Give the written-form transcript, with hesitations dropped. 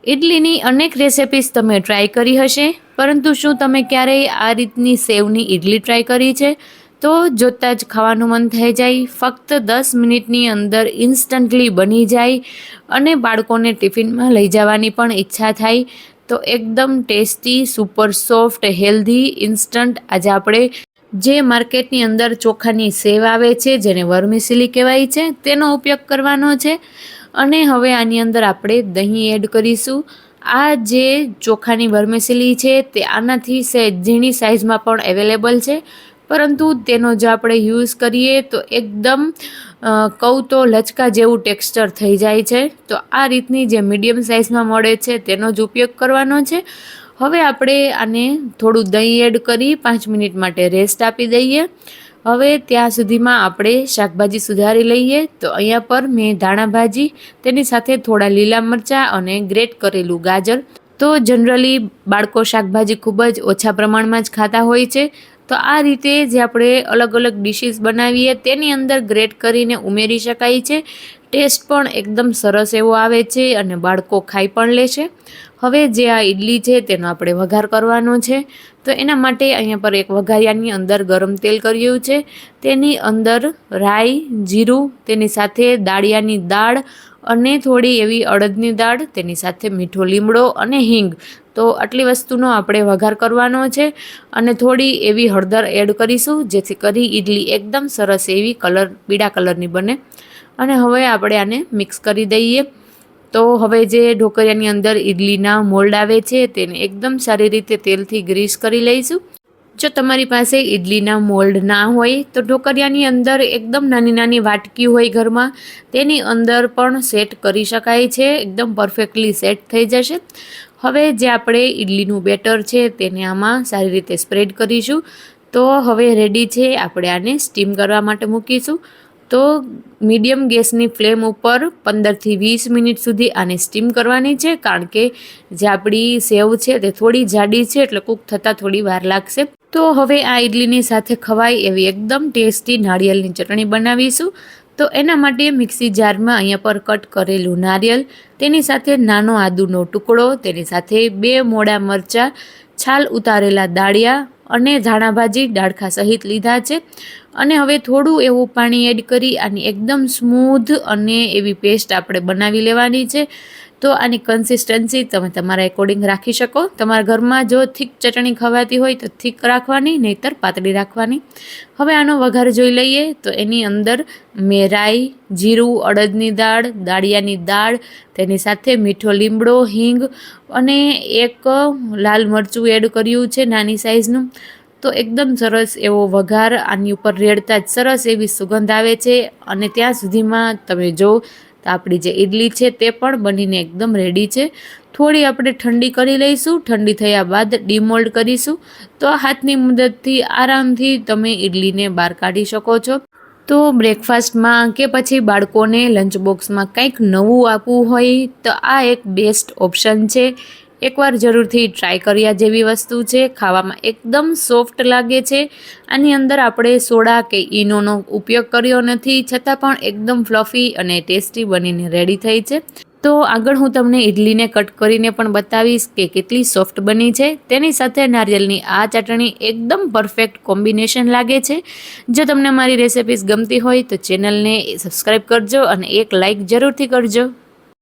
ઇડલીની અનેક રેસિપીસ તમે ટ્રાય કરી હશે, પરંતુ શું તમે ક્યારેય આ રીતની સેવની ઇડલી ટ્રાય કરી છે? તો જોતાં જ ખાવાનું મન થઈ જાય. ફક્ત 10 મિનિટની અંદર ઇન્સ્ટન્ટલી બની જાય અને બાળકોને ટિફિનમાં લઈ જવાની પણ ઈચ્છા થાય. તો એકદમ tasty, super soft, healthy, instant આજે આપણે જે માર્કેટની અંદર ચોખાની સેવ આવે છે, જેને વર્મિસેલી કહેવાય છે, તેનો ઉપયોગ કરવાનો છે. અને હવે આની અંદર આપણે દહીં એડ કરીશું. આ જે ચોખાની વર્મિસેલી છે તે આનાથી ઝીણી સાઇઝમાં પણ અવેલેબલ છે, પરંતુ તેનો જો આપણે યુઝ કરીએ તો એકદમ કહું તો લચકા જેવું ટેક્સચર થઈ જાય છે. તો આ રીતની જે મીડિયમ સાઇઝમાં મળે છે તેનો જ ઉપયોગ કરવાનો છે. હવે આપણે આને થોડું દહીં એડ કરી 5 મિનિટ માટે રેસ્ટ આપી દઈએ. હવે ત્યાં સુધીમાં આપણે શાકભાજી સુધારી લઈએ. તો અહીંયા પર મેં ધાણા ભાજી, તેની સાથે થોડા લીલા મરચાં અને ગ્રેટ કરેલું ગાજર. તો જનરલી બાળકો શાકભાજી ખૂબ જ ઓછા પ્રમાણમાં જ ખાતા હોય છે. તો આ રીતે જે આપણે અલગ અલગ ડિશિસ બનાવીએ તેની અંદર ગ્રેટ કરીને ઉમેરી શકાય છે. ટેસ્ટ પણ એકદમ સરસ એવો આવે છે અને બાળકો ખાઈ પણ લે છે. હવે જે આ ઇડલી છે તેનો આપણે વઘાર કરવાનો છે. તો એના માટે અહીંયા પર એક વઘારિયાની અંદર ગરમ તેલ કર્યું છે. તેની અંદર રાઈ, જીરું, તેની સાથે દાળિયાની દાળ અને થોડી એવી અડદની દાળ, તેની સાથે મીઠો લીમડો અને હિંગ. તો આટલી વસ્તુનો આપણે વઘાર કરવાનો છે અને થોડી એવી હળદર એડ કરીશું, જેથી કરી ઇડલી એકદમ સરસ એવી પીળા કલરની બને. અને હવે આપણે આને મિક્સ કરી દઈએ. તો હવે જે ઢોકળિયાની અંદર ઇડલીના મોલ્ડ આવે છે તેને એકદમ સારી રીતે તેલથી ગ્રીસ કરી લઈશું. જો તમારી પાસે ઇડલીના મોલ્ડ ના હોય તો ઢોકળિયાની અંદર એકદમ નાની નાની વાટકી હોય ઘરમાં, તેની અંદર પણ સેટ કરી શકાય છે. એકદમ પરફેક્ટલી સેટ થઈ જશે. હવે જે આપણે ઇડલીનું બેટર છે તેને આમાં સારી રીતે સ્પ્રેડ કરીશું. તો હવે રેડી છે. આપણે આને સ્ટીમ કરવા માટે મૂકીશું. તો મીડિયમ ગેસની ફ્લેમ ઉપર 15થી 20 મિનિટ સુધી આને સ્ટીમ કરવાની છે, કારણ કે જે આપણી સેવ છે તે થોડી જાડી છે, એટલે કૂક થતાં થોડી વાર લાગશે. તો હવે આ ઇડલીની સાથે ખવાય એવી એકદમ ટેસ્ટી નાળિયેરની ચટણી બનાવીશું. તો એના માટે મિક્સી જારમાં અહીંયા પર કટ કરેલું નારિયેળ, તેની સાથે નાનો આદુનો ટુકડો, તેની સાથે 2 મોડા મરચાં, છાલ ઉતારેલા દાળિયા અને ધાણા ભાજી ડાળખા સહિત લીધા છે. અને હવે થોડું એવું પાણી એડ કરી આની એકદમ સ્મૂધ અને એવી પેસ્ટ આપણે બનાવી લેવાની છે. તો આની કન્સિસ્ટન્સી તમે તમારા એકોર્ડિંગ રાખી શકો. તમારા ઘરમાં જો થીક ચટણી ખવાતી હોય તો થીક રાખવાની, નહીંતર પાતળી રાખવાની. હવે આનો વઘાર જોઈ લઈએ. તો એની અંદર મેં રાઈ, જીરું, અડદની દાળ, દાળિયાની દાળ, તેની સાથે મીઠો લીમડો, હિંગ અને એક લાલ મરચું એડ કર્યું છે નાની સાઇઝનું. તો એકદમ સરસ એવો વઘાર આની ઉપર રેડતા જ સરસ એવી સુગંધ આવે છે. અને ત્યાં સુધીમાં તમે જો તો આપણી જે ઇડલી છે તે પણ બનીને એકદમ રેડી છે. થોડી આપણે ઠંડી કરી લઈશું. ઠંડી થયા બાદ ડીમોલ્ડ કરીશું. તો હાથની મદદથી આરામથી તમે ઇડલીને બહાર કાઢી શકો છો. તો બ્રેકફાસ્ટમાં કે પછી બાળકોને લંચ બોક્સમાં કંઈક નવું આપવું હોય તો આ એક બેસ્ટ ઓપ્શન છે. એકવાર જરૂરથી ટ્રાય કર્યા જેવી વસ્તુ છે. ખાવામાં એકદમ સોફ્ટ લાગે છે. આની અંદર આપણે સોડા કે ઈનોનો ઉપયોગ કર્યો નથી, છતાં પણ એકદમ ફ્લફી અને ટેસ્ટી બનીને રેડી થઈ છે. તો આગળ હું તમને ઇડલીને કટ કરીને પણ બતાવીશ કે કેટલી સોફ્ટ બની છે. તેની સાથે નારિયેળની આ ચટણી એકદમ પરફેક્ટ કોમ્બિનેશન લાગે છે. જો તમને મારી રેસિપીસ ગમતી હોય તો ચેનલને સબસ્ક્રાઈબ કરજો અને એક લાઇક જરૂરથી કરજો.